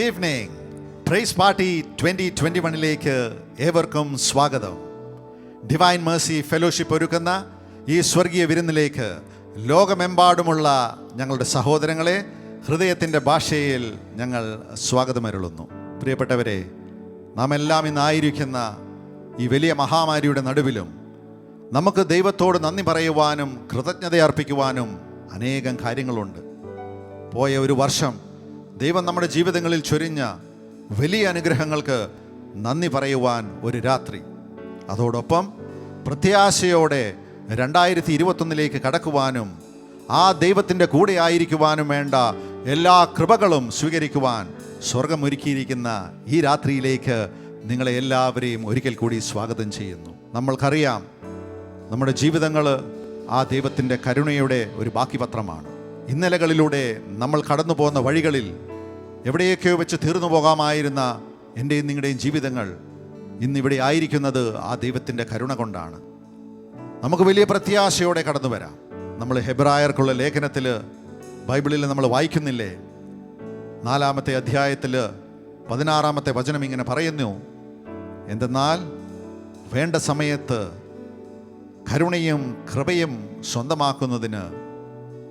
Good evening. Price party 2021ലേക്ക് ഏവർക്കും സ്വാഗതം. Divine Mercy fellowship ഒരുക്കുന്ന ഈ സ്വർഗീയ വിരുന്നിലേക്ക് ലോകമെമ്പാടുമുള്ള ഞങ്ങളുടെ സഹോദരങ്ങളെ ഹൃദയത്തിൻ്റെ ഭാഷയിൽ ഞങ്ങൾ സ്വാഗതമരുളുന്നു. പ്രിയപ്പെട്ടവരെ, നാം എല്ലാം ഇന്നായിരിക്കുന്ന ഈ വലിയ മഹാമാരിയുടെ നടുവിലും നമുക്ക് ദൈവത്തോട് നന്ദി പറയുവാനും കൃതജ്ഞത അർപ്പിക്കുവാനും അനേകം കാര്യങ്ങളുണ്ട്. പോയ ഒരു വർഷം ദൈവം നമ്മുടെ ജീവിതങ്ങളിൽ ചൊരിഞ്ഞ വലിയ അനുഗ്രഹങ്ങൾക്ക് നന്ദി പറയുവാൻ ഒരു രാത്രി, അതോടൊപ്പം പ്രത്യാശയോടെ 2021ലേക്ക് കടക്കുവാനും ആ ദൈവത്തിൻ്റെ കൂടെ ആയിരിക്കുവാനും വേണ്ട എല്ലാ കൃപകളും സ്വീകരിക്കുവാൻ സ്വർഗം ഒരുക്കിയിരിക്കുന്ന ഈ രാത്രിയിലേക്ക് നിങ്ങളെ എല്ലാവരെയും ഒരിക്കൽ കൂടി സ്വാഗതം ചെയ്യുന്നു. നമ്മൾക്കറിയാം, നമ്മുടെ ജീവിതങ്ങൾ ആ ദൈവത്തിൻ്റെ കരുണയുടെ ഒരു ബാക്കി പത്രമാണ്. ഇന്നലകളിലൂടെ നമ്മൾ കടന്നു പോകുന്ന വഴികളിൽ എവിടെയൊക്കെയോ വെച്ച് തീർന്നു പോകാമായിരുന്ന എൻ്റെയും നിങ്ങളുടെയും ജീവിതങ്ങൾ ഇന്നിവിടെ ആയിരിക്കുന്നത് ആ ദൈവത്തിൻ്റെ കരുണ കൊണ്ടാണ്. നമുക്ക് വലിയ പ്രത്യാശയോടെ കടന്നു വരാം. നമ്മൾ ഹെബ്രായർക്കുള്ള ലേഖനത്തിൽ ബൈബിളിൽ നമ്മൾ വായിക്കുന്നില്ലേ, 4-ാമത്തെ അധ്യായത്തിൽ 16-ാമത്തെ വചനം ഇങ്ങനെ പറയുന്നു, എന്തെന്നാൽ വേണ്ട സമയത്ത് കരുണയും കൃപയും സ്വന്തമാക്കുന്നതിന്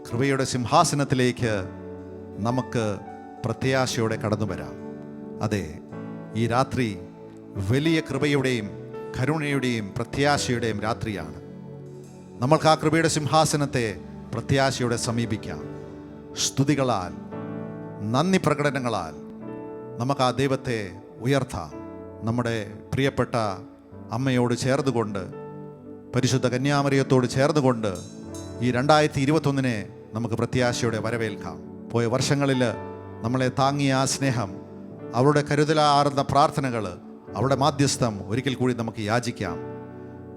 കൃപയുടെ സിംഹാസനത്തിലേക്ക് നമുക്ക് പ്രത്യാശയോടെ കടന്നു വരാം. അതെ, ഈ രാത്രി വലിയ കൃപയുടെയും കരുണയുടെയും പ്രത്യാശയുടെയും രാത്രിയാണ്. നമ്മൾക്ക് ആ കൃപയുടെ സിംഹാസനത്തെ പ്രത്യാശയോടെ സമീപിക്കാം. സ്തുതികളാൽ, നന്ദി പ്രകടനങ്ങളാൽ നമുക്ക് ആ ദൈവത്തെ ഉയർത്താം. നമ്മുടെ പ്രിയപ്പെട്ട അമ്മയോട് ചേർന്നുകൊണ്ട്, പരിശുദ്ധ കന്യാമറിയത്തോട് ചേർന്നുകൊണ്ട് ഈ 2021 നമുക്ക് പ്രത്യാശയോടെ വരവേൽക്കാം. പോയ വർഷങ്ങളിൽ നമ്മളെ താങ്ങിയ ആ സ്നേഹം, അവളുടെ കരുതലാർന്ന പ്രാർത്ഥനകൾ, അവളുടെ മാധ്യസ്ഥം ഒരിക്കൽ കൂടി നമുക്ക് യാചിക്കാം.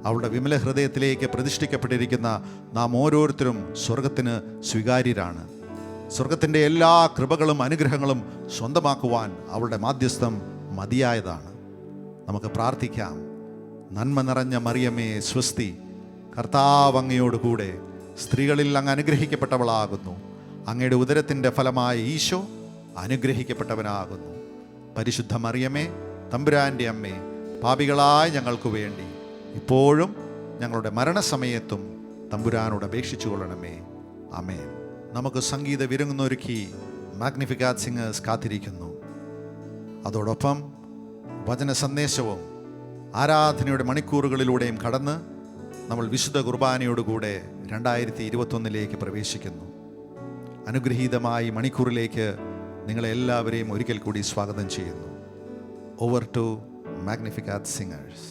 അവളുടെ വിമല ഹൃദയത്തിലേക്ക് പ്രതിഷ്ഠിക്കപ്പെട്ടിരിക്കുന്ന നാം ഓരോരുത്തരും സ്വർഗത്തിന് സ്വീകാര്യരാണ്. സ്വർഗത്തിൻ്റെ എല്ലാ കൃപകളും അനുഗ്രഹങ്ങളും സ്വന്തമാക്കുവാൻ അവളുടെ മാധ്യസ്ഥം മതിയായതാണ്. നമുക്ക് പ്രാർത്ഥിക്കാം. നന്മ നിറഞ്ഞ മറിയമേ സ്വസ്തി, കർത്താവ് അങ്ങയോടുകൂടെ സ്ത്രീകളിൽ അങ്ങ് അനുഗ്രഹിക്കപ്പെട്ടവളാകുന്നു. അങ്ങയുടെ ഉദരത്തിൻ്റെ ഫലമായ ഈശോ അനുഗ്രഹിക്കപ്പെട്ടവനാകുന്നു. പരിശുദ്ധ മറിയമേ, തമ്പുരാൻ്റെ അമ്മേ, പാപികളായ ഞങ്ങൾക്ക് വേണ്ടി ഇപ്പോഴും ഞങ്ങളുടെ മരണസമയത്തും തമ്പുരാനോട് അപേക്ഷിച്ചു കൊള്ളണമേ. ആമേൻ. നമുക്ക് സംഗീത വിരുന്നൊരുക്കി മാഗ്നിഫിക്കാറ്റ് സിംഗേഴ്സ് കാത്തിരിക്കുന്നു. അതോടൊപ്പം വചന സന്ദേശവും ആരാധനയുടെ മണിക്കൂറുകളിലൂടെയും കടന്ന് നമ്മൾ വിശുദ്ധ കുർബാനയോടുകൂടെ 2021ലേക്ക് പ്രവേശിക്കുന്നു. അനുഗ്രഹീതമായ മണിക്കൂറിലേക്ക് നിങ്ങളെല്ലാവരെയും ഒരിക്കൽ കൂടി സ്വാഗതം ചെയ്യുന്നു. Over to Magnificat singers.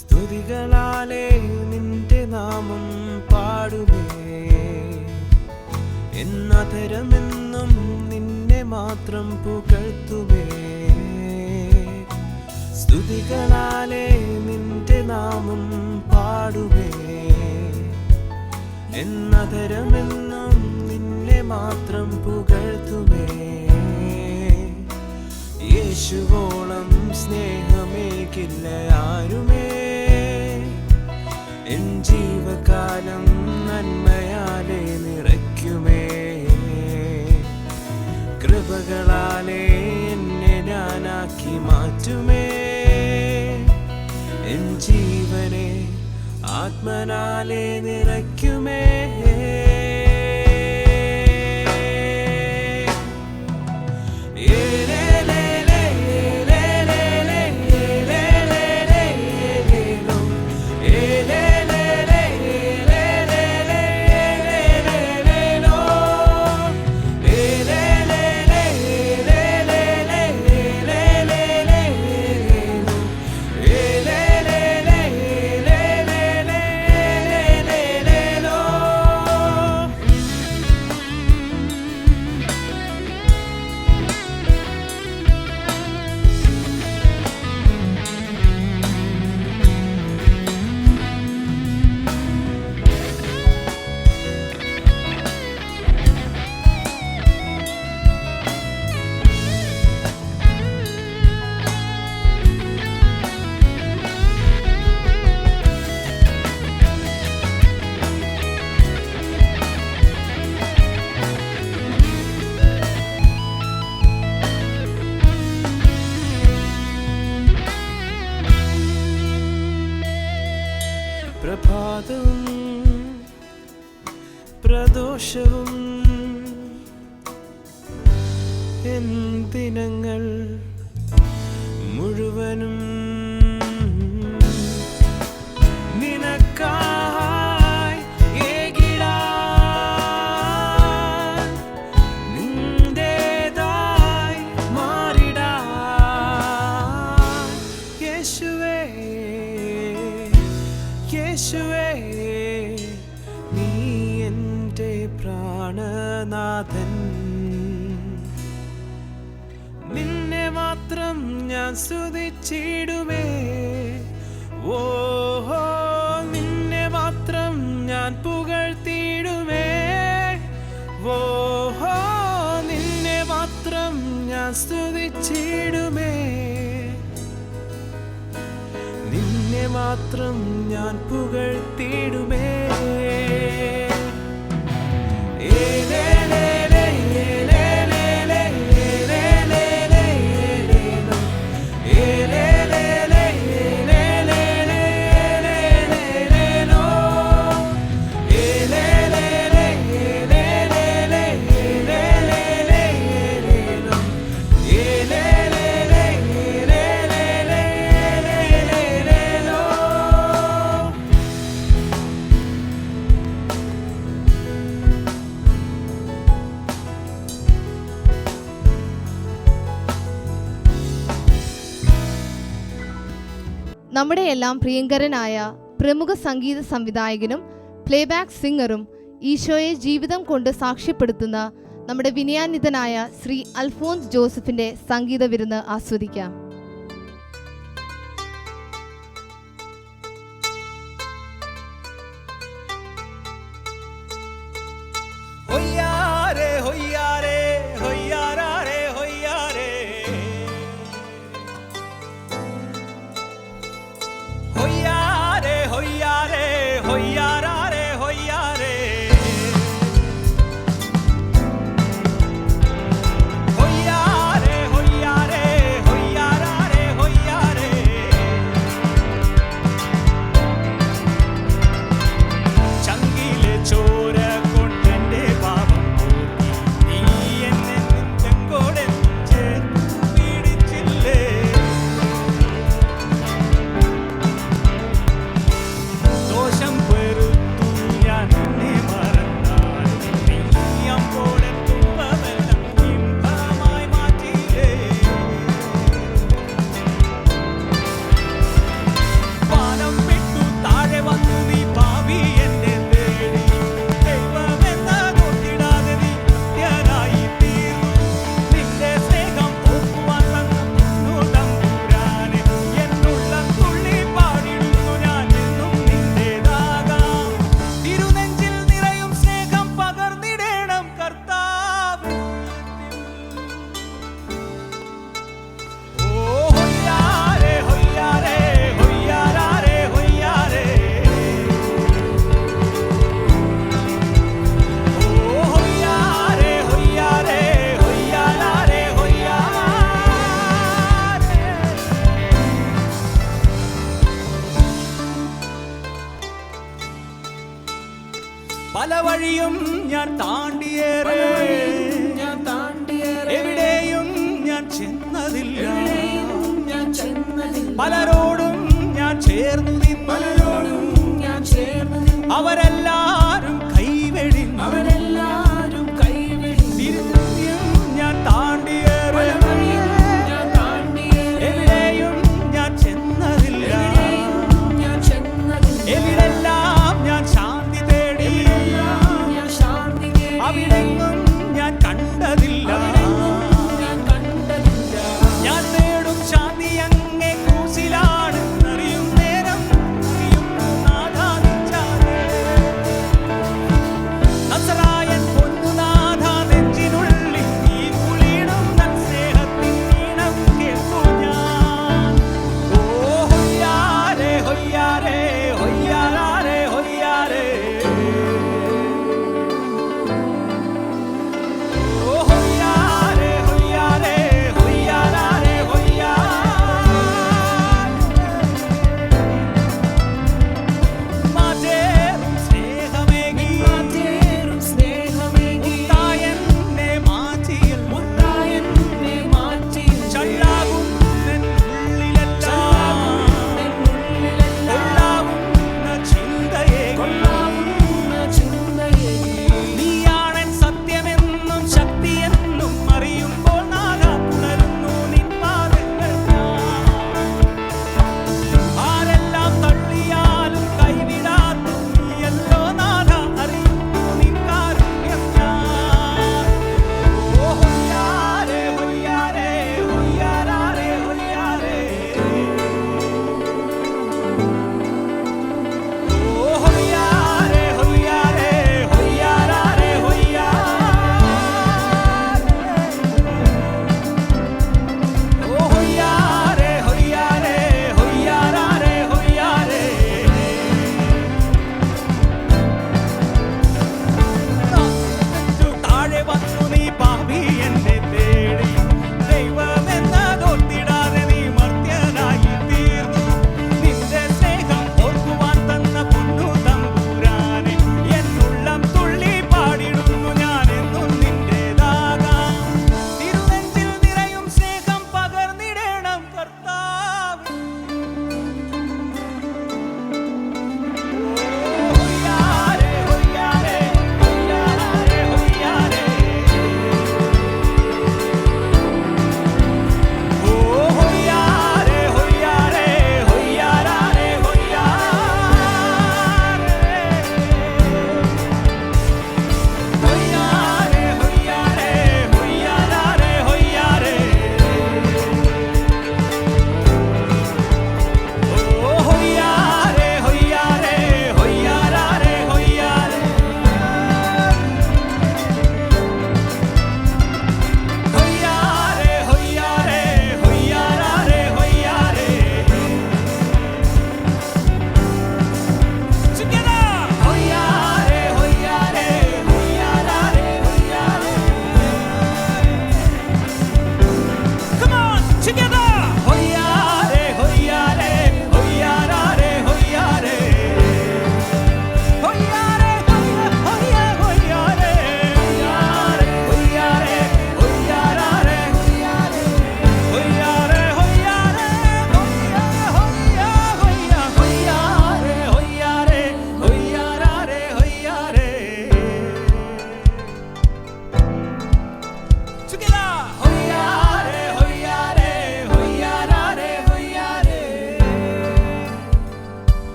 സ്തുതികളാലേ നിന്റെ നാമം പാടുമേ, എന്നതരമെന്നും നിന്നെ മാത്രം പുകഴ്ത്തുമേ. സ്തുതികളാലേ നിന്റെ നാമം പാടുമേ, എന്നതരമെന്നും നിന്നെ മാത്രം പുകഴ്ത്തുമേ. യേശുവോളം സ്നേഹമേകില്ല ആരുമേ, എൻ ജീവകാലം നന്മയാലേ നിറയ്ക്കുമേ. കൃപകളാലേ എന്നെ ഞാനാക്കി മാറ്റുമേ, എൻ ജീവനെ ആത്മനാലേ നിറയ്ക്കുമേ. പ്രദോഷവും എൻ ദിനങ്ങൾ മുഴുവനും നിനക്കായി ഏകിടാൻ നിന്റേതായി മാറിടാൻ യേശുവേ യേശുവേ നീ എൻ്റെ പ്രാണനാഥൻ നിന്നെ മാത്രം ഞാൻ സ്തുതിച്ചിടുമേ ഓഹോ നിന്നെ മാത്രം ഞാൻ പുകഴ്ത്തിയിടുമേ ഓഹോ നിന്നെ മാത്രം ഞാൻ സ്തുതിച്ചിടുമേ നിന്നെ മാത്രം ഞാൻ പുകഴ്ത്തിയിടുമേ നമ്മുടെ എല്ലാം പ്രിയങ്കരനായ പ്രമുഖ സംഗീത സംവിധായകനും പ്ലേബാക്ക് സിംഗറും ഈശോയെ ജീവിതം കൊണ്ട് സാക്ഷ്യപ്പെടുത്തുന്ന നമ്മുടെ വിനയാന്വിതനായ ശ്രീ അൽഫോൻസ് ജോസഫിന്റെ സംഗീത വിരുന്ന് ആസ്വദിക്കാം. ഹൊയ്യാരേ ഹൊയ്യാരേ ഹൊയ്യാരേ ഹൊയ്യാരേ ഹൊയ്യാരേ ഹൊയ്യാരേ ഹൊയ്യാരേ ഹൊയ്യാരേ ഹൊയ്യാരേ ഹൊയ്യാരേ ഹൊയ്യാരേ ഹൊയ്യാരേ ചങ്കിലെ ചോര കൊണ്ടെന്റെ പാപം പോക്കി നീ എന്നെ നെഞ്ചോടെ ചേർത്തു പിടിച്ചില്ലേ ദോഷം പെറുത്തു ഞാൻ നിന്നെ മറന്നാൽ നീ അമ്പോടെ തുമ്പമെല്ലാം ഇമ്പമായി മാറ്റിയില്ലേ വാനം വിട്ടു താഴെ വന്നു നീ പാപി എന്നെ തേടി ദൈവമെന്ന നോക്കിടാതെ നീ നിത്യനായി തീർന്നു നിന്റെ സ്നേഹം ഓർക്കുവാൻ തന്നു തമ്പുരാനെ എന്നുള്ളം തുള്ളി പാടിടുന്നു ഞാൻ എന്നും നിന്റേതാകാം തിരുനെഞ്ചിൽ നിറയും സ്നേഹം പകർന്നിടേണം കർത്താവ് ഓ ഹൊയ്യാരേ ഹൊയ്യാരേ ഹൊയ്യാരേ ഹൊയ്യാരേ ഓ ഹൊയ്യാരേ ഹൊയ്യാരേ ഹൊയ്യാരേ ഹൊയ്യാരേ പല വഴിയും ഞാൻ താണ്ടിയേറെ എവിടെയും ഞാൻ ചെന്നതില്ല പലരോടും ഞാൻ ചേർന്നു നിന്നു അവരെല്ലാരും കൈവെടിഞ്ഞു തിരിഞ്ഞും ഞാൻ താണ്ടിയേറെ എവിടെയും ഞാൻ ചെന്നതില്ല എവിടെല്ലാം ഞാൻ ശാന്തി തേടി അവിടെങ്ങും ഞാൻ കണ്ടതില്ല ഞാൻ നേടും ശാന്തി അങ്ങേ ക്രൂശിലാണെന്നറിയും നേരം അറിയുന്നു നാഥാ നിൻ ചാരേ.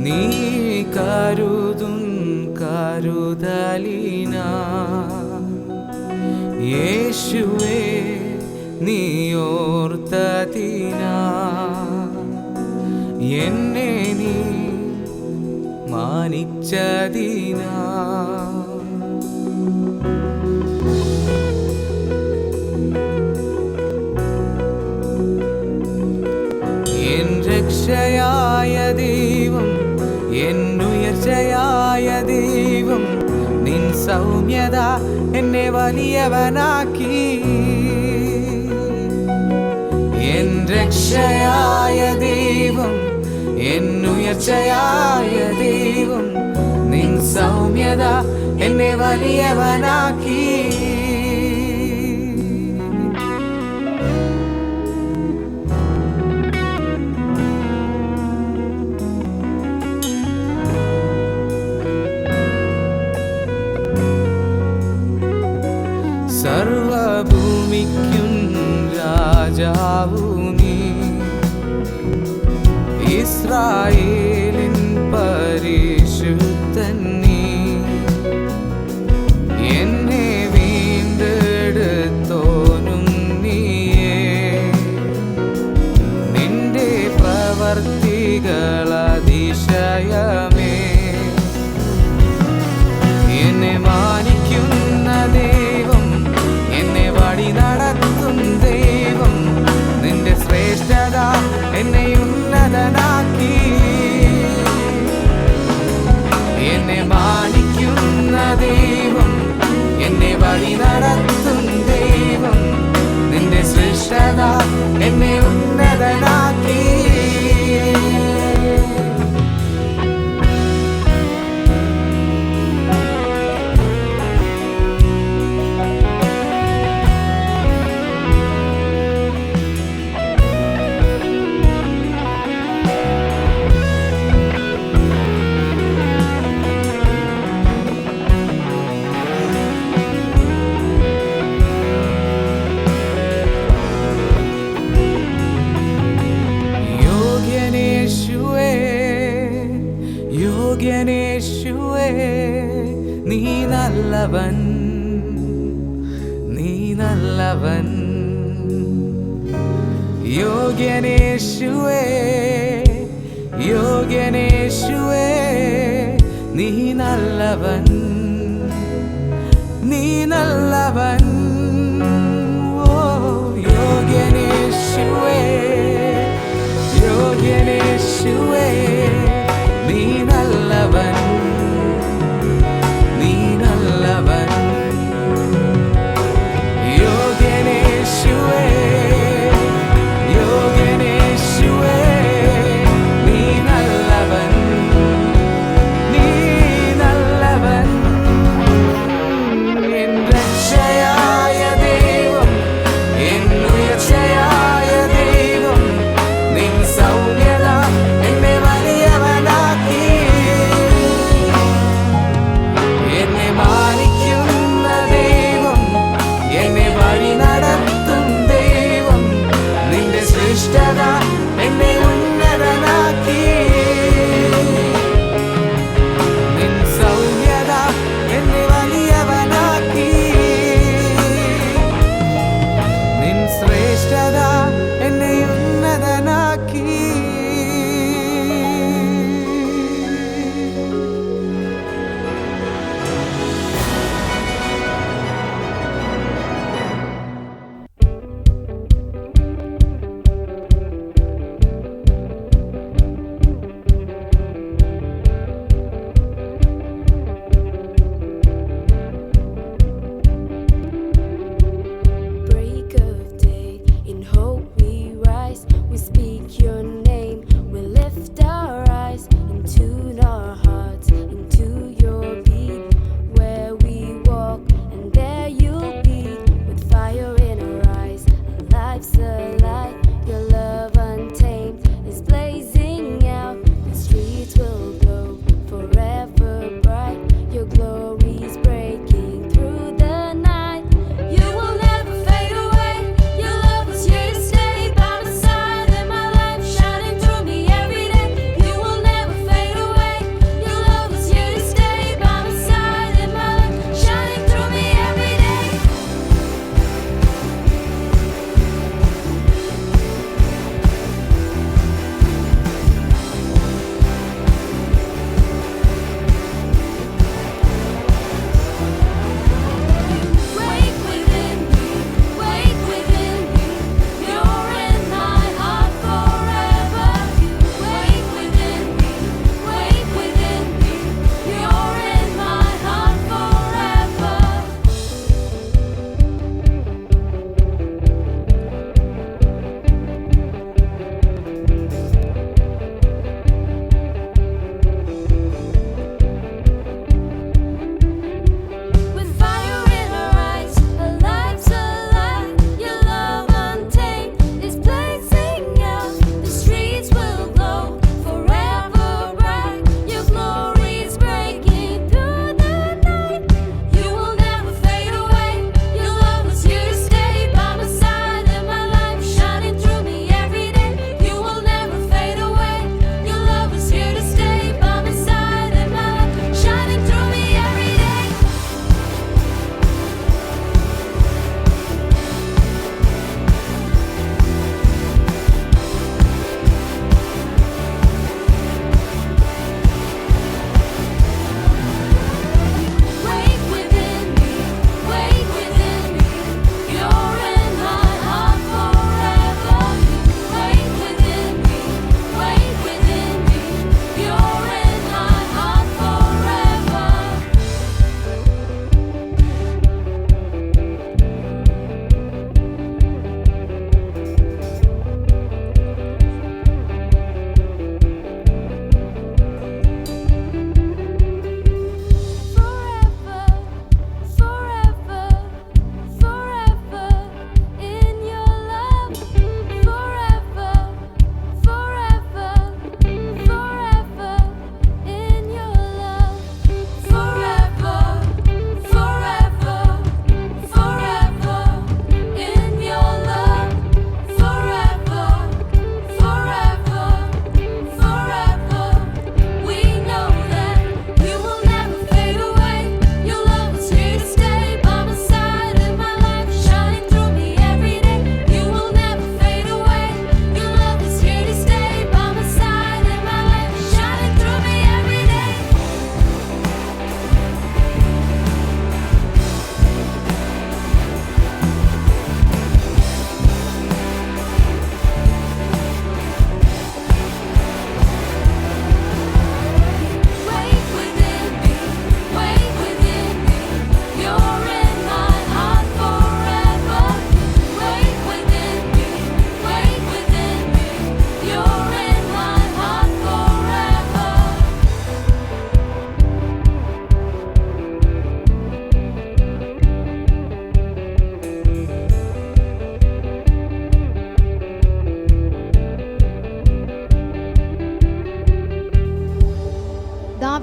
നീ കരുതും കരുതലിന യേശുവേ നീ ഓർത്തതിന എന്നെ നീ മാനിച്ചതിന എൻ രക്ഷയായ ദൈവം എന്നുയർച്ചയായ ദൈവം നിൻ സൗമ്യത എന്നെ വലിയവനാക്കി എൻ രക്ഷയായ ദൈവം എന്നുയർച്ചയായ ദൈവം നിൻ സൗമ്യത എന്നെ വലിയവനാക്കി സർവഭൂമിക്കും രാജാവു നീ ഇസ്രായേലിൻ പരിശുദ്ധൻ നീ എന്നെ വീണ്ടെടുത്തോനും നീയേ നിന്റെ പ്രവർത്തികൾ അതിശയമേ എന്നെ മാനിക്കുന്ന ദൈവം എന്നെ വഴി നടത്തും ദൈവം നിന്റെ ശ്രേഷ്ഠത എന്നെ ഉന്നതനാക്കി എന്നെ മാനിക്കുന്ന ദൈവം എന്നെ വഴി നടത്തും ദൈവം നിന്റെ ശ്രേഷ്ഠത എന്നെ ഉന്നതനാക്കി യോഗ്യനേശുവേ നീ നല്ലവൻ നീ നല്ലവൻ യോഗ്യനേശുവേ യോഗ്യനേശുവേ നീ നല്ലവൻ നീ നല്ലവൻ ഓ യോഗ്യനേശുവേ യോഗ്യനേശുവേ നീ നല്ലവൻ നീ നല്ലവൻ യോഗ്യനേശുവേ യോഗ്യനേശുവേ നീ നല്ലവൻ നീ നല്ലവൻ എൻ രക്ഷയായ ദൈവം എന്നുയർച്ചയായ ദൈവം നിൻ സൗമ്യത എന്നെ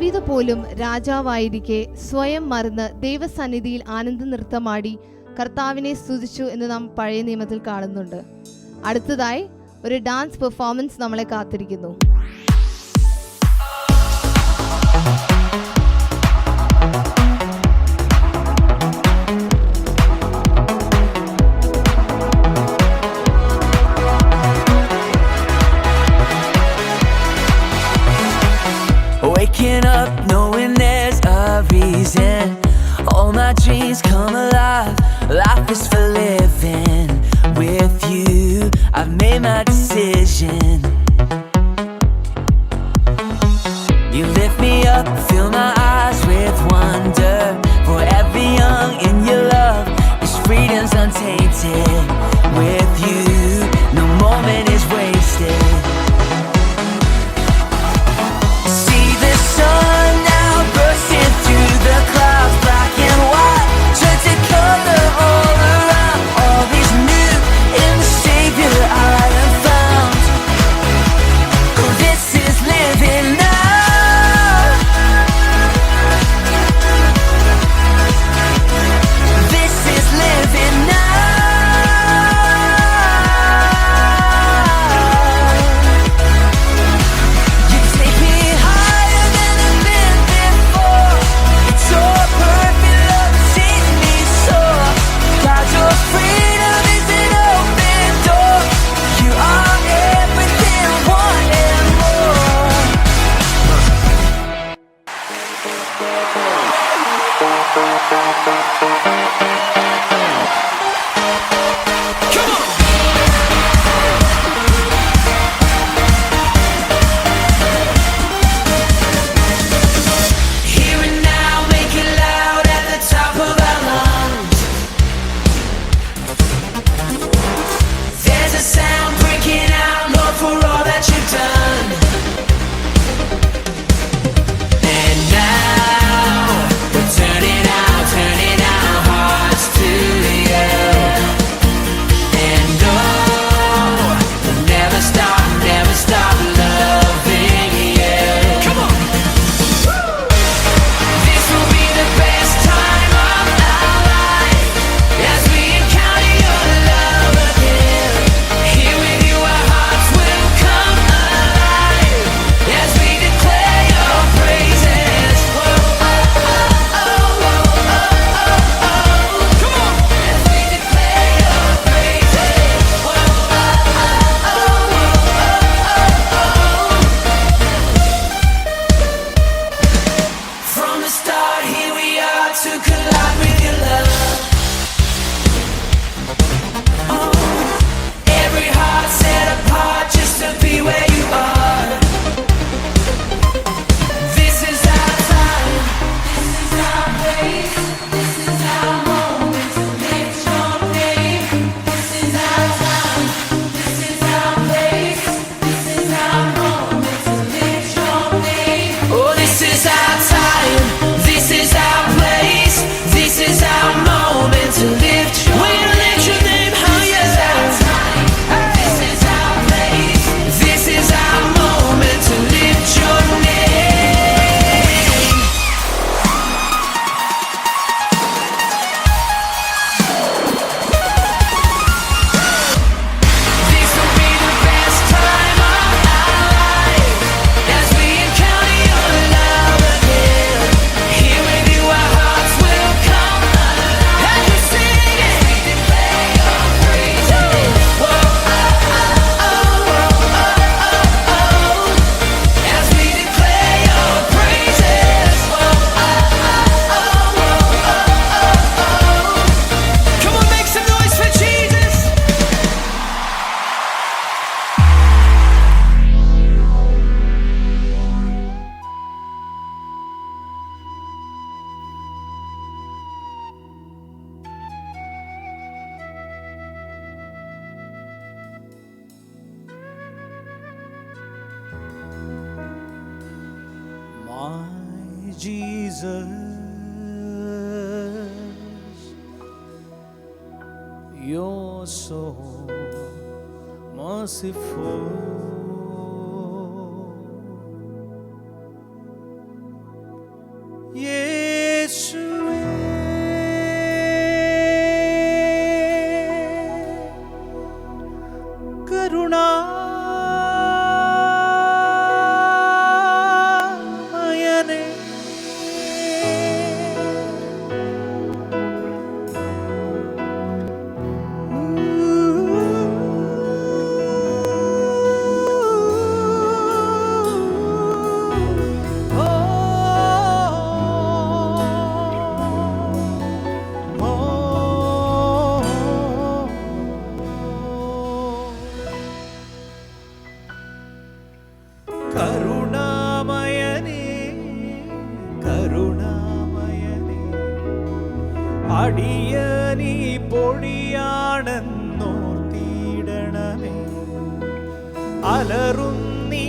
ദാവീദ് പോലും രാജാവായിരിക്കെ സ്വയം മറന്ന് ദൈവസന്നിധിയിൽ ആനന്ദ നൃത്തമാടി കർത്താവിനെ സ്തുതിച്ചു എന്ന് നാം പഴയ നിയമത്തിൽ കാണുന്നുണ്ട്. അടുത്തതായി ഒരു ഡാൻസ് പെർഫോമൻസ് നമ്മളെ കാത്തിരിക്കുന്നു. Waking up knowing there's a reason. All my dreams come alive. Life is for living. With you, I've made my decision. You lift me up, fill my eyes with wonder. Forever young in your love, this freedom's untainted. With you, no moment is wasted. Jesus, you're so merciful. കരുണാമയനേ കരുണാമയനേ അടിയനീ പൊടിയാണെന്നോർത്തിടണമേ അലറും നീ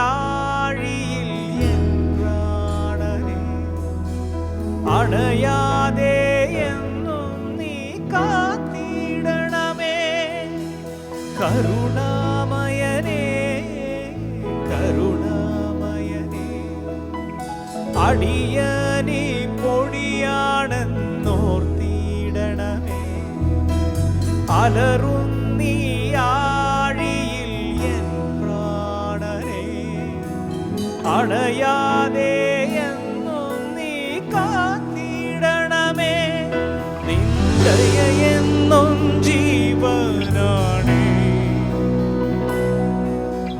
ആഴിയിൽ N പ്രാണനെ അണയാതെ എന്നും നീ കാത്തിടണമേ കരുണാമയനേ കരുണാമയനേ അടിയനീ പൊടിയാണെന്നോർത്തിടണമേ അലറും നീ ആഴിയിൽ N പ്രാണനെ അണയാതെ എന്നും നീ കാത്തിടണമേ നിന്ദയെന്നും ജീവനാണേ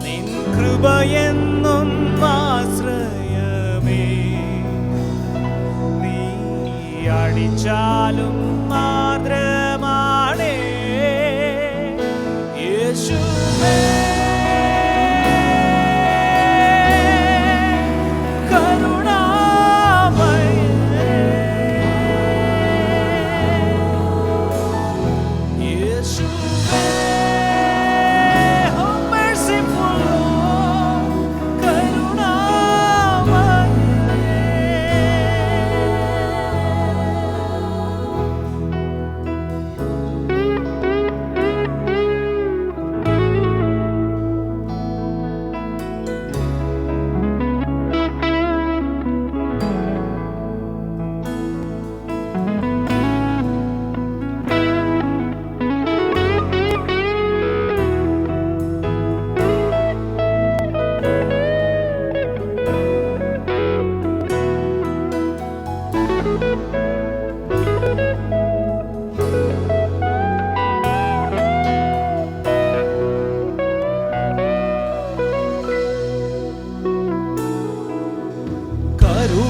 നിൻ കൃപയെന്നും ആശ്രയമേ നീ അടിച്ചാലും മാതൃമാണേ യേശുവേ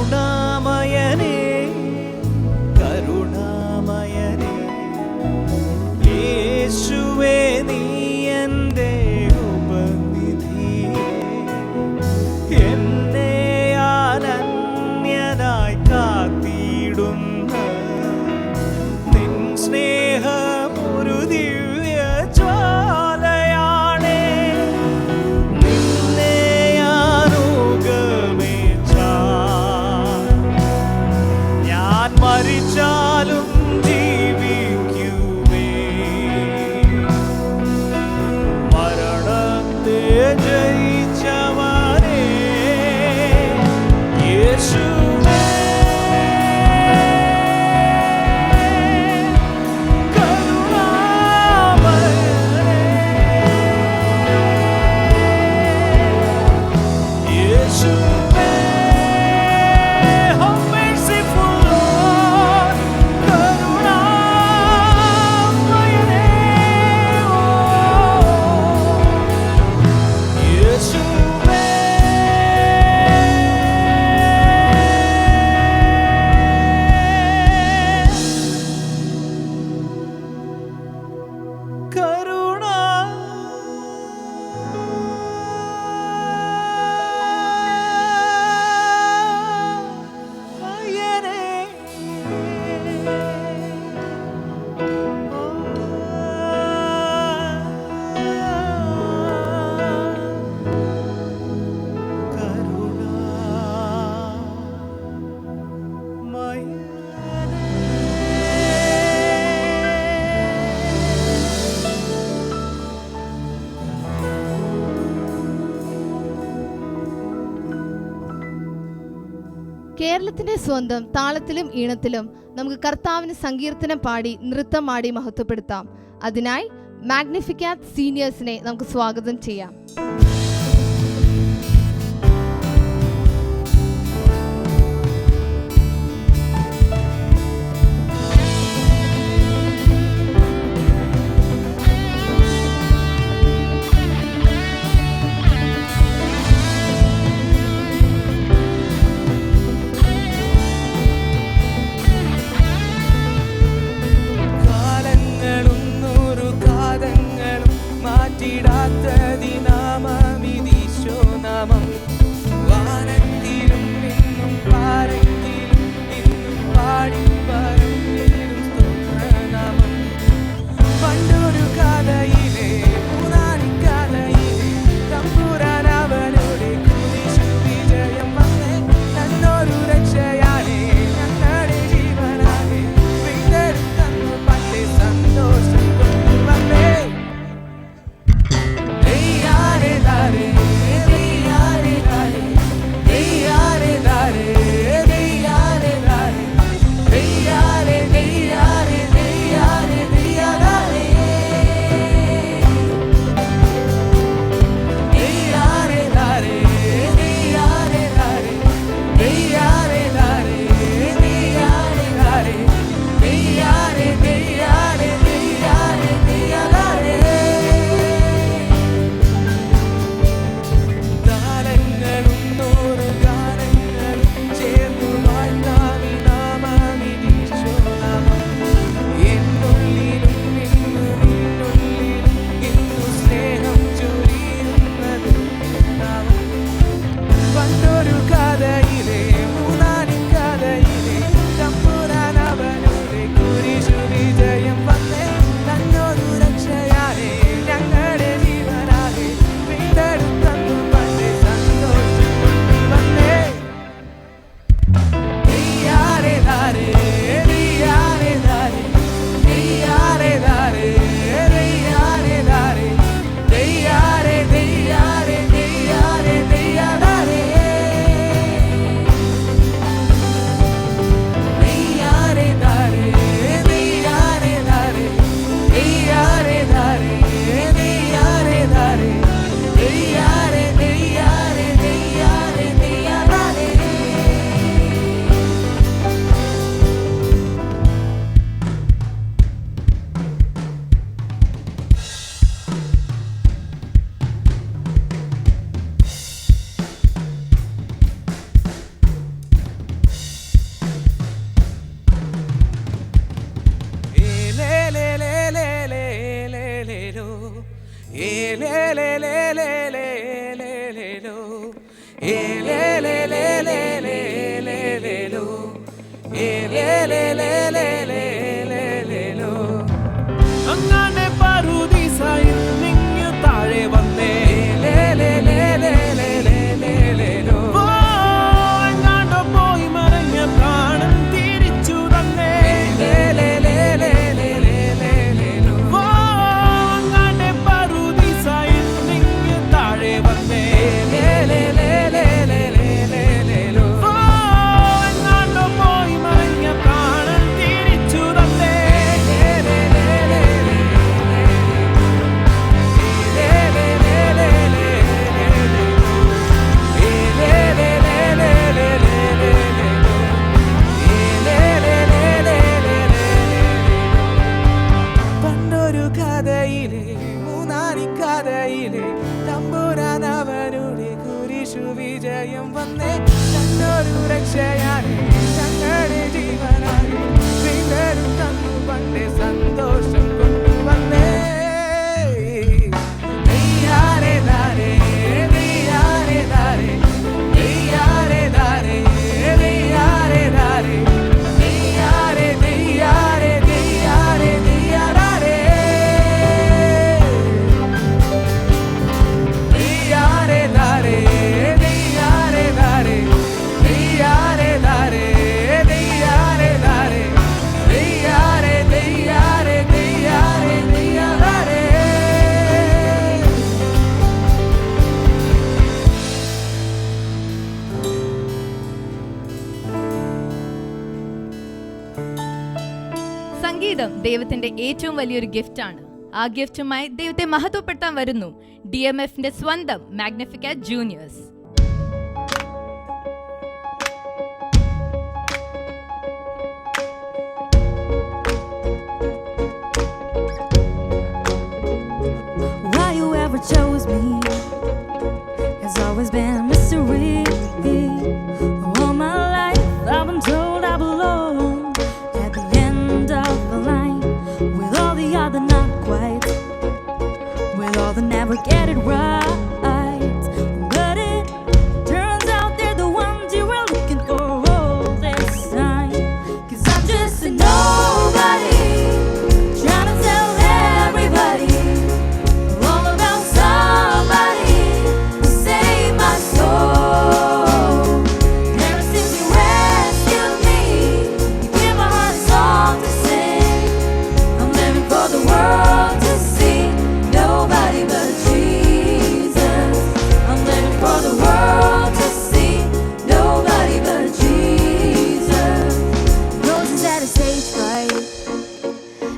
കരുണാമയനേ കരുണാമയനേ യേശുവേ നീ എൻ്റെ ഉപനിധിയേ എന്നെ അനന്യനായി കാത്തിടുന്ന നിൻ സ്നേഹമൊരു ദിവ്യ ജ്വാലയാണേ നിന്നെ ഞാൻ മരിച്ചാലും ജീവിക്കുമേ മരണത്തെ ജയിച്ചവനേ യേശുവേ കരുണാമയനേ യേശുവേ കേരളത്തിന്റെ സ്വന്തം താളത്തിലും ഈണത്തിലും നമുക്ക് കർത്താവിന് സങ്കീർത്തനം പാടി നൃത്തമാടി മഹത്വപ്പെടുത്താം. അതിനായി മാഗ്നിഫിക്കാറ്റ് സീനിയേഴ്സിനെ നമുക്ക് സ്വാഗതം ചെയ്യാം. കാലങ്ങളും നൂറു കാതങ്ങളും മാറ്റിടാത്ത ദിനാമ അങ്ങനെ പറുദീസായിൽ നിങ്ങു താഴെ വന്നേ ഓ, എങ്ങാണ്ടോ പോയി മറഞ്ഞ പ്രാണൻ തിരിച്ചു തന്നേ ഓ, അങ്ങനെ പറുദീസായിൽ നിങ്ങു താഴെ വന്നേ ഓ, എങ്ങാണ്ടോ പോയി മറഞ്ഞ പ്രാണൻ തിരിച്ചു തന്നേ പണ്ടൊരു കഥയിലെ മൂന്നാരി കഥയിലെ തമ്പുരാൻ അവരുടെ കുരിശു വിജയം വന്നേ തന്നൊരു രക്ഷയായി ഞങ്ങളുടെ ജീവനായി വീണ്ടും തന്നു പണ്ടേ സന്തോഷം കൊണ്ടുവന്നേ നെയ്യാരെ ദാരേ നെയ്യാരെ ദാരേ നെയ്യാരെ ദാരേ നെയ്യാരെ ദാരേ നെയ്യാരെ നെയ്യാരെ നെയ്യാരെ നെയ്യാരെ നെയ്യാരെ ദാരേ നെയ്യാരെ ദാരേ നെയ്യാരെ ദാരേ നെയ്യാരെ ദാരേ നെയ്യാരെ നെയ്യാരെ നെയ്യാരെ നെയ്യാരെ സംഗീതം ദൈവത്തിന്റെ ഏറ്റവും വലിയൊരു ഗിഫ്റ്റാണ്. ആ ഗിഫ്റ്റുമായി ദൈവത്തെ മഹത്വപ്പെടുത്താൻ വരുന്നു DMFന്റെ സ്വന്തം മാഗ്നിഫിക്കറ്റ് juniors. Why you ever chose me has always been a mystery. All my life I've been told I belong at the end of the line, with all the other not quite, with all the never get it right. But it turns out they're the ones you were looking for all this time. 'Cause I'm just a nobody, trying to tell everybody all about somebody who saved my soul. Ever since you rescued me, you gave my heart a song to sing. I'm living for the world to see, nobody but Jesus. I'm living for the world to see, nobody but Jesus. Roses at a stage fright,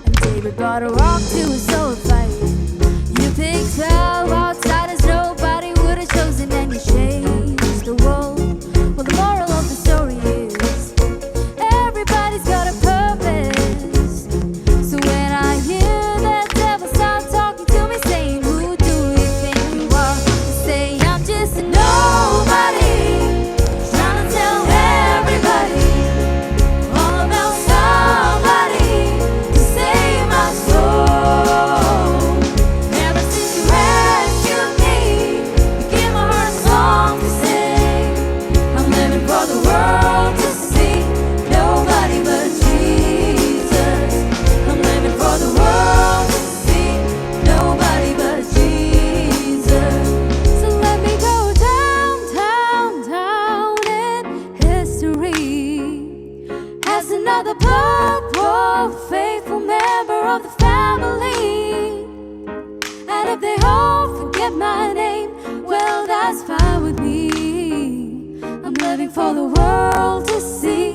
and David brought a rock to his soul fight. You picked up outsiders nobody would have chosen, and you changed the world. Well, the moral of the story is everybody's got a purpose. So when I hear that devil start talking to me, saying, "Who do you think you are?" I say, "I'm just a nobody, trying to tell everybody all about somebody who saved my soul. Ever since you rescued me, you gave my heart a song to sing. I'm living for the world to see, nobody but Jesus. I'm living for the world to see, nobody but Jesus." So let me go down, down, down in history as another blood-bought, faithful member of the family. And if they all forget my name, well, that's fine with me. I'm living for the world to see,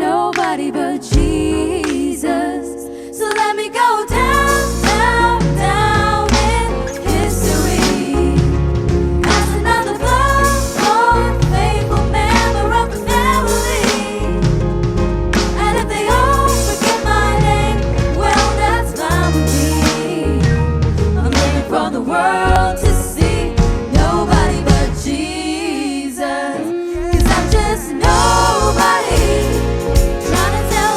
nobody but Jesus. So let me go down, down, down in history as another blood-bought, faithful member of the family. And if they all forget my name, well, that's fine with me. I'm living for the world to see, nobody but Jesus. 'Cause I'm just nobody, trying to tell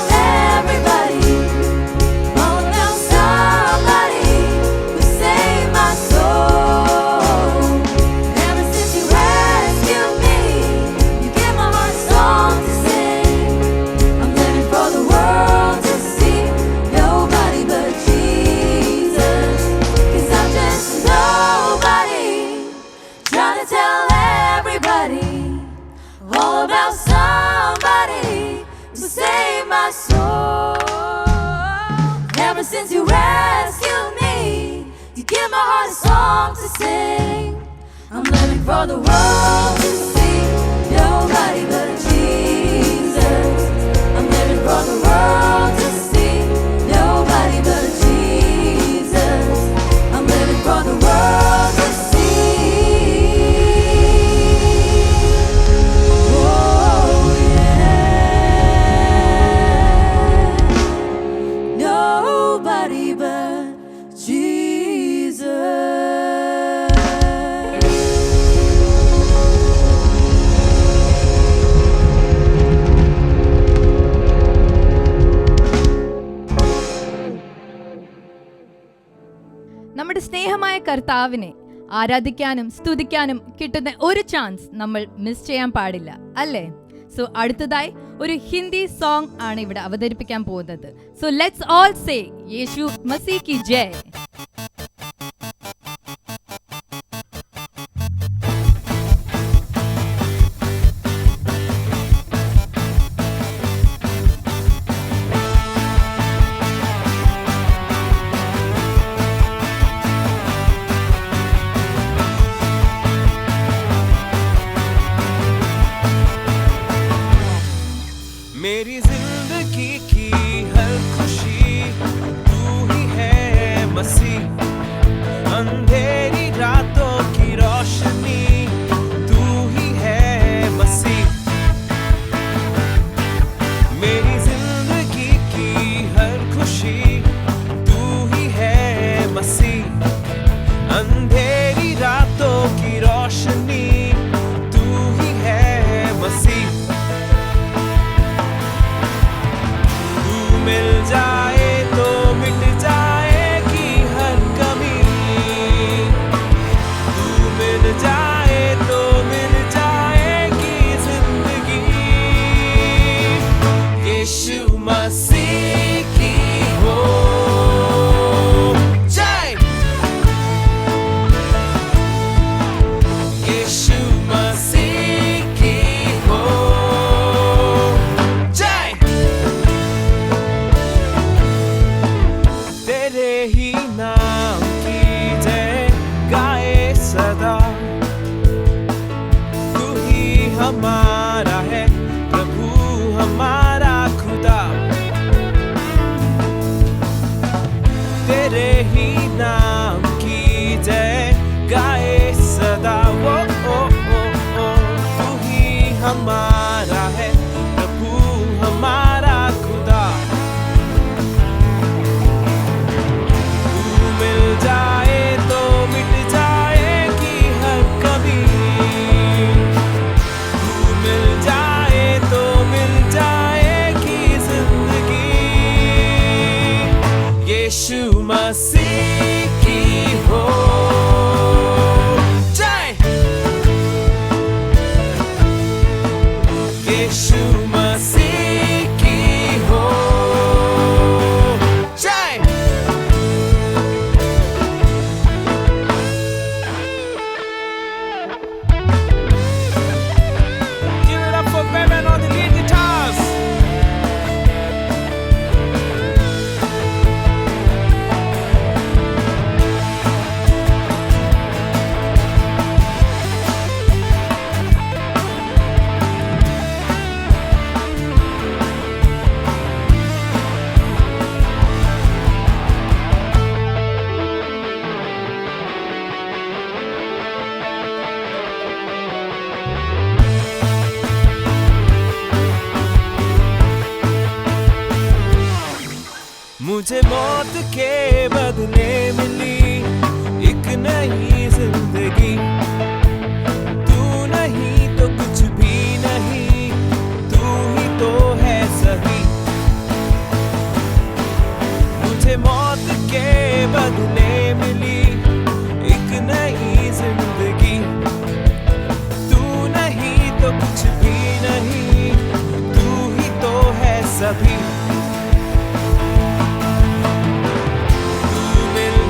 since you rescued me. You give my heart a song to sing. I'm living for the world to see. Nobody but Jesus. I'm living for the world to see. Nobody but Jesus. I'm living for the world to see. Oh yeah. Nobody but Jesus. നമ്മുടെ സ്നേഹമായ കർത്താവിനെ ആരാധിക്കാനും സ്തുതിക്കാനും കിട്ടുന്ന ഒരു chance നമ്മൾ miss ചെയ്യാൻ പാടില്ല, അല്ലേ? So അടുത്തതായി ഒരു ഹിന്ദി സോങ് ആണ് ഇവിടെ അവതരിപ്പിക്കാൻ പോകുന്നത്. സോ ലെറ്റ്സ് ഓൾ സേ യേശു മസീഹ് കി ജയ്. मेरी जिंदगी की हर खुशी तू ही है मसीह, अंधेरी रातों की रोशनी तू ही है मसीह। मेरी जिंदगी की हर खुशी तू ही है मसीह, अंधेरी रातों की रोशनी तू ही है मसीह। मिल जाए तो मिट जाएगी हर कमी, तू मिल जाए तो मिल जाएगी जिंदगी। यीशु मसीह की हो जय, यीशु मसीह की हो जय। तेरे ही नाम की जय गाए सदा, तू ही हमारा है प्रभु हमारा खुदा। तेरे ही नाम की जय गाए सदा, ओ ओ ओ ओ तू ही हमारा है प्रभु हमारा खुदा। मिल जाए तो मिट जाएगी हर कमी, तू मिल जाए तो मिल जाएगी जिंदगी। यीशु मसीह की हो जय, यीशु मसीह की हो जय। Give it up for Bevan on the lead guitars. मुझे मौत के बदले मिली एक नई जिंदगी, तू नहीं तो कुछ भी नहीं, तू ही तो है सही। मुझे मौत के बदले मिली एक नई जिंदगी, तू नहीं तो कुछ भी नहीं, तू ही तो है सभी।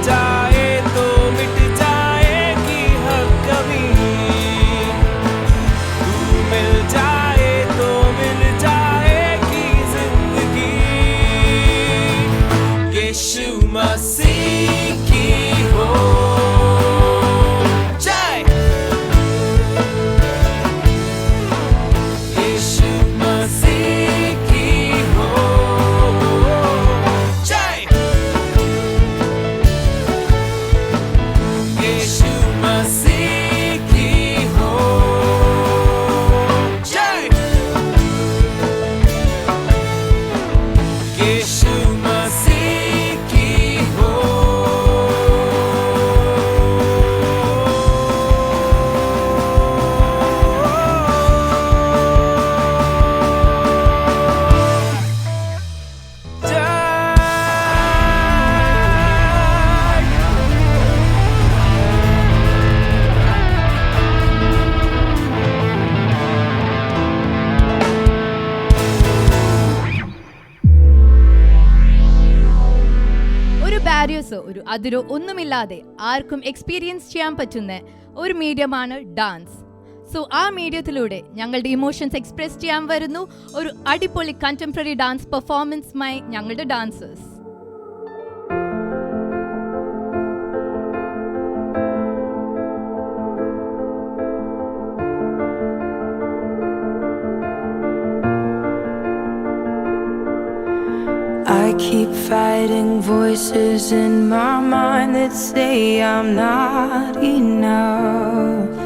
जाए तो मिट जाएगी हर कमी, तू मिल जाए तो मिल जाएगी जिंदगी। यीशु സോ ഒരു അതിരോ ഒന്നുമില്ലാതെ ആർക്കും എക്സ്പീരിയൻസ് ചെയ്യാൻ പറ്റുന്ന ഒരു മീഡിയമാണ് ഡാൻസ്. സോ ആ മീഡിയത്തിലൂടെ ഞങ്ങളുടെ ഇമോഷൻസ് എക്സ്പ്രസ് ചെയ്യാൻ വരുന്നു ഒരു അടിപൊളി കണ്ടംപററി ഡാൻസ് പെർഫോമൻസുമായി ഞങ്ങളുടെ dancers. I keep fighting voices in my mind that say I'm not enough.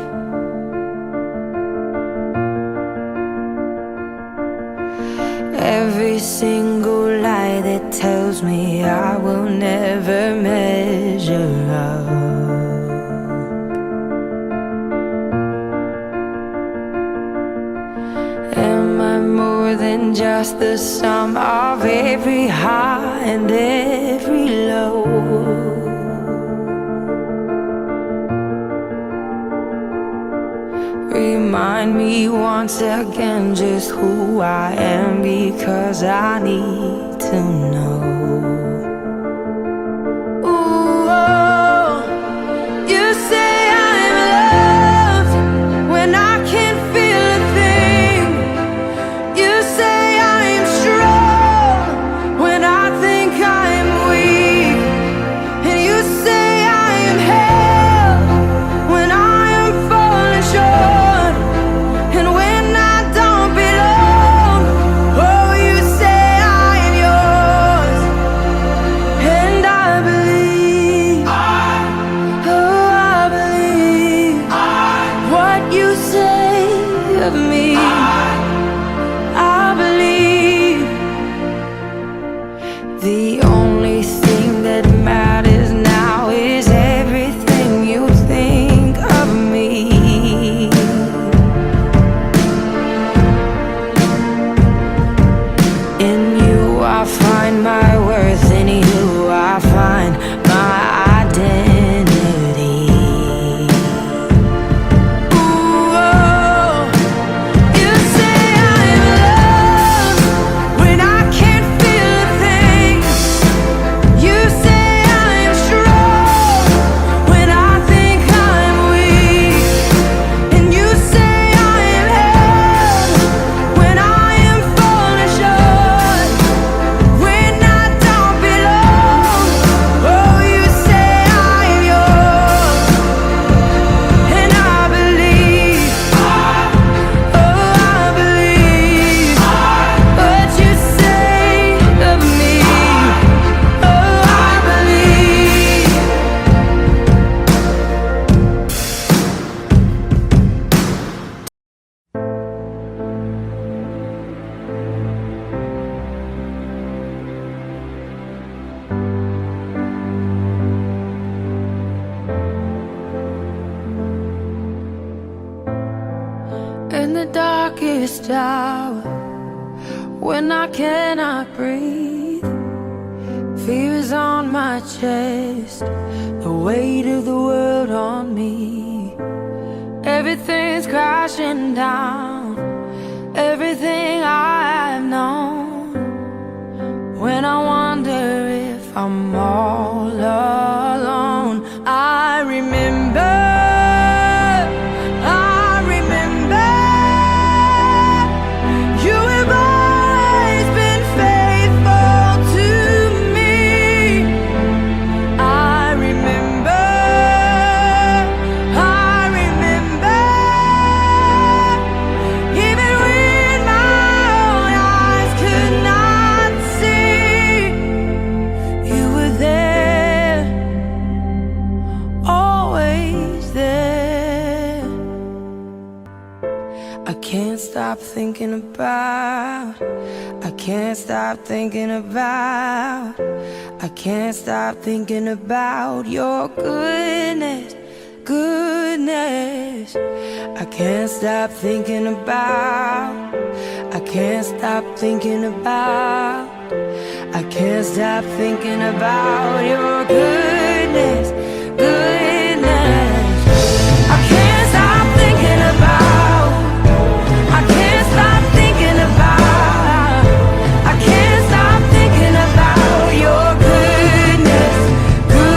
Every single lie that tells me I will never measure up. Am I more than just the sum of every high and every low? Remind me once again just who I am, because I need to know. Ooh, oh, you say I'm loved when I can't feel a thing. You say I'm strong when I think I'm weak. And you say I am held when I am falling short. And when I don't belong, oh, you say I am yours. And I believe, oh, I believe what you say of me. I believe the only thing that matters now is everything you think of me. In you I find my worth, in you I find my identity. Ooh, oh, you say I'm loved when I can't feel a thing. You say I'm strong when I think I'm weak. And you say I am held when I am falling short. When I don't belong, oh, you say I am yours. And I believe, oh, I believe what you say of me. Oh, I believe. In the darkest hour, when I cannot breathe, fear is on my chest, the weight of the world on me. Everything's crashing down, everything I've known. When I wonder if I'm all alone, I remember. You have always been faithful to me. I remember. Even when my own eyes could not see, you were there, always there. I can't stop thinking about, I can't stop thinking about, I can't stop thinking about your goodness, goodness. I can't stop thinking about, I can't stop thinking about, I can't stop thinking about your goodness, goodness. I can't stop thinking about, I can't stop thinking about, I can't stop thinking about your goodness, goodness.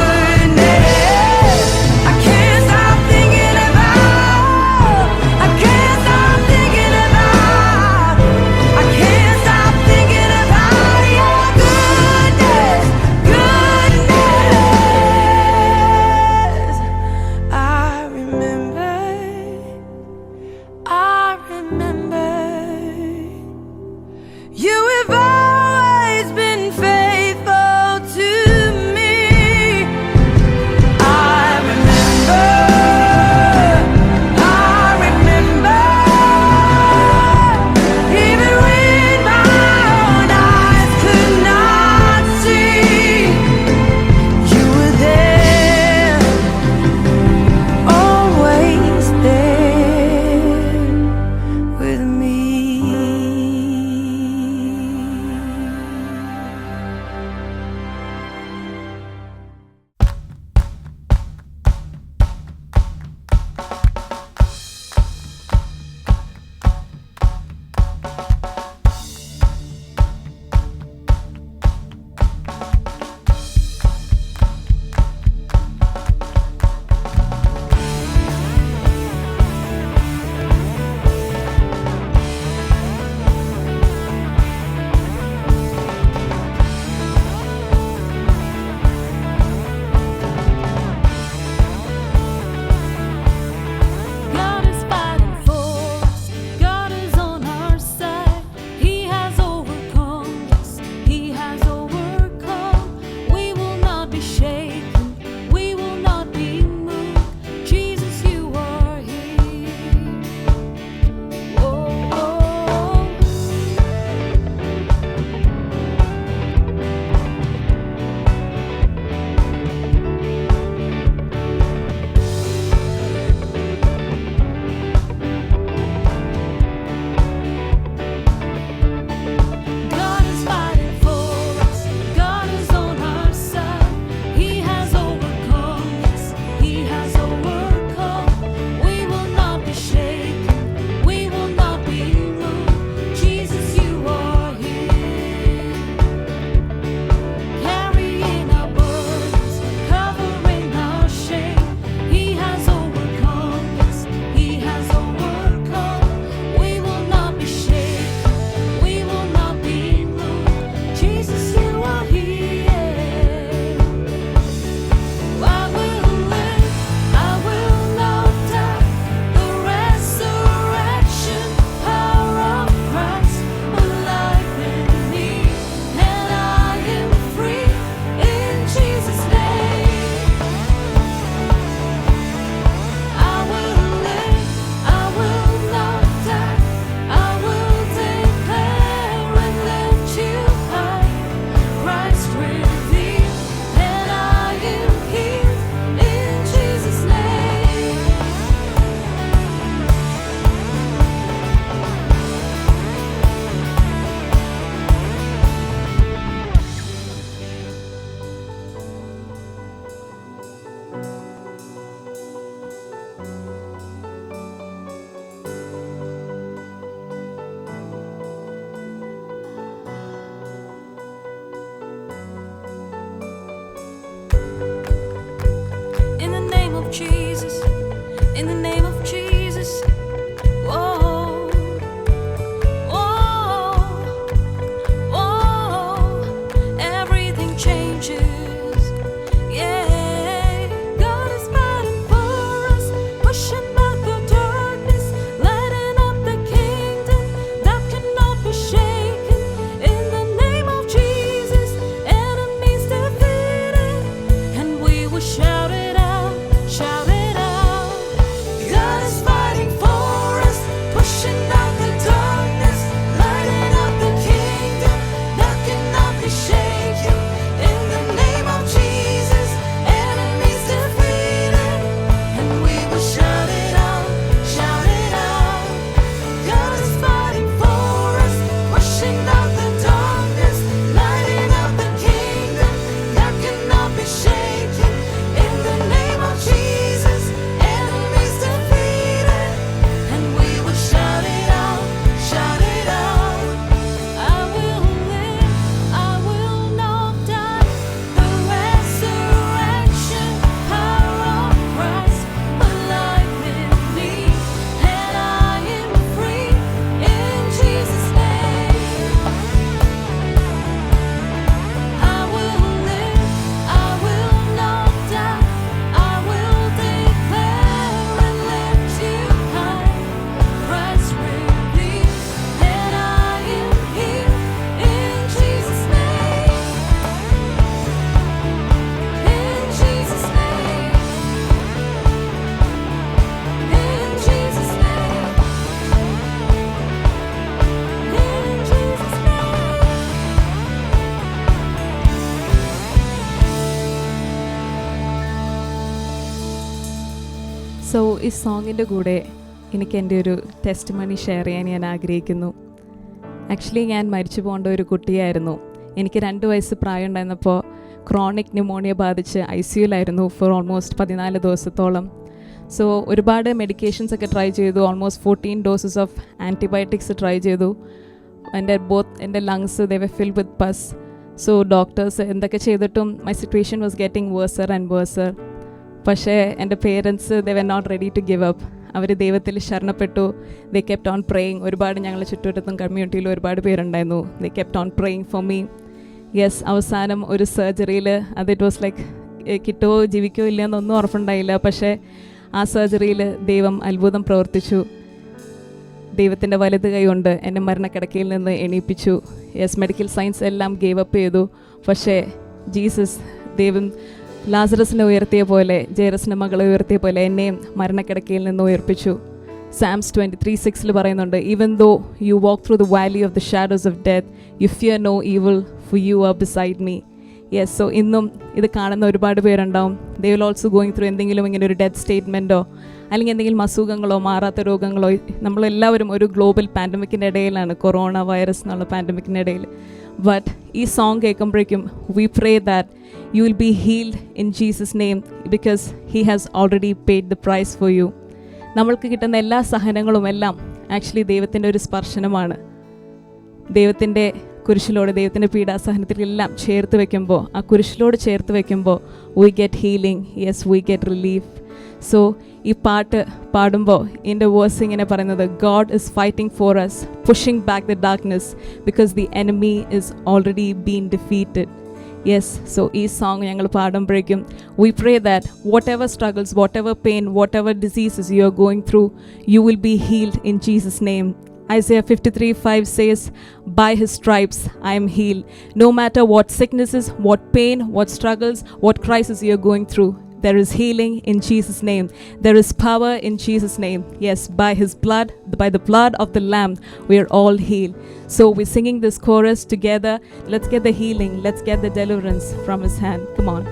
Jesus, in the name of Jesus. Whoa, whoa, whoa, everything changes. Yeah, God is fighting for us, pushing back the darkness, lighting up the kingdom that cannot be shaken. In the name of Jesus, enemies defeated, and we will shout it out, shout it out. God is fighting for us, pushing out the darkness, lighting up the kingdom that cannot be shaken. In the name of Jesus, enemies defeated, and we will shout it out, shout it out. God is fighting for us, pushing out the darkness, lighting up the kingdom that cannot be shaken. In the name of Jesus, enemies defeated, and we will shout it out, shout it out. I will live, I will not die. The resurrection power of Christ alive in me, and I am free in Jesus' name. I will live, I will not die. I will declare and lift you high. Christ released, and I am here in Jesus' name. In Jesus' name. In Jesus' name. In Jesus' name. So ഈ സോങ്ങിൻ്റെ കൂടെ എനിക്ക് എൻ്റെ ഒരു test മണി share ചെയ്യാൻ ഞാൻ ആഗ്രഹിക്കുന്നു. Actually ഞാൻ മരിച്ചു പോകേണ്ട ഒരു കുട്ടിയായിരുന്നു. എനിക്ക് 2 വയസ്സ് പ്രായം ഉണ്ടായിരുന്നപ്പോൾ ക്രോണിക് ന്യൂമോണിയ ബാധിച്ച് ICUലായിരുന്നു ഫോർ ഓൾമോസ്റ്റ് 14 ദിവസത്തോളം. സോ ഒരുപാട് മെഡിക്കേഷൻസ് ഒക്കെ ട്രൈ ചെയ്തു. Almost 14 doses of antibiotics try ചെയ്തു. എൻ്റെ lungs they were filled with pus. So doctors എന്തൊക്കെ ചെയ്തിട്ടും my situation was getting worser and worser. പക്ഷേ എൻ്റെ parents they were not ready to give up. അവർ ദൈവത്തിൽ ശരണപ്പെട്ടു. They kept on praying. ഒരുപാട് ഞങ്ങളുടെ ചുറ്റുവട്ടത്തും കമ്മ്യൂണിറ്റിയിലും ഒരുപാട് പേരുണ്ടായിരുന്നു. They kept on praying for me. Yes, അവസാനം ഒരു സർജറിയിൽ അത് ഇറ്റ് വാസ് ലൈക്ക് കിട്ടുമോ ജീവിക്കോ ഇല്ലയെന്നൊന്നും ഉറപ്പുണ്ടായില്ല. പക്ഷേ ആ സർജറിയിൽ ദൈവം അത്ഭുതം പ്രവർത്തിച്ചു. ദൈവത്തിൻ്റെ വലത് കൈ കൊണ്ട് എന്നെ മരണക്കിടക്കയിൽ നിന്ന് എണീപ്പിച്ചു. യെസ്, മെഡിക്കൽ സയൻസ് എല്ലാം ഗേവ് അപ്പ് ചെയ്തു. പക്ഷേ ജീസസ്, ദൈവം ലാസറസിനെ ഉയർത്തിയ പോലെ, ജെറസിൻ്റെ മകളെ ഉയർത്തിയ പോലെ എന്നെയും മരണക്കിടക്കയിൽ നിന്ന് ഉയർപ്പിച്ചു. Psalms 23:6 പറയുന്നുണ്ട്, even though you walk through the valley of the shadows of death you fear no evil for you are beside me. Yes, so ഇന്നും ഇത് കാണുന്ന ഒരുപാട് പേരുണ്ടാവും. They will also going through എന്തെങ്കിലും ഇങ്ങനെ ഒരു ഡെത്ത് സ്റ്റേറ്റ്മെൻറ്റോ അല്ലെങ്കിൽ എന്തെങ്കിലും അസുഖങ്ങളോ മാറാത്ത രോഗങ്ങളോ. നമ്മളെല്ലാവരും ഒരു ഗ്ലോബൽ പാൻഡമിക്കിൻ്റെ ഇടയിലാണ്, കൊറോണ വൈറസ് എന്നുള്ള പാൻഡമിക്കിൻ്റെ ഇടയിൽ. ബട്ട് ഈ സോങ് കേൾക്കുമ്പോഴേക്കും we pray that you will be healed in Jesus name because he has already paid the price for you. നമ്മൾക്ക് കിട്ടുന്ന എല്ലാ സഹനങ്ങളും എല്ലാം ആക്ച്വലി ദൈവത്തിൻ്റെ ഒരു സ്പർശനമാണ്. ദൈവത്തിൻ്റെ കുരിശിലോട്, ദൈവത്തിൻ്റെ പീഡാസഹനത്തിലെല്ലാം ചേർത്ത് വെക്കുമ്പോൾ, ആ കുരിശിലോട് ചേർത്ത് വെക്കുമ്പോൾ we get healing. Yes, we get relief. So ഈ പാട്ട് പാടുമ്പോൾ എൻ്റെ വേഴ്സ് ഇങ്ങനെ പറയുന്നത്, God is fighting for us, pushing back the darkness because the enemy is already been defeated. Yes, so ഈ സോങ് ഞങ്ങൾ പാടുമ്പോഴേക്കും we pray that whatever struggles, whatever pain, whatever diseases you are going through, you will be healed in Jesus name. Isaiah 53:5 says, by his stripes I am healed. No matter what sicknesses, what pain, what struggles, what crisis you are going through, there is healing in Jesus' name. There is power in Jesus' name. Yes, by his blood, by the blood of the Lamb, we are all healed. So we're singing this chorus together. Let's get the healing. Let's get the deliverance from his hand. Come on.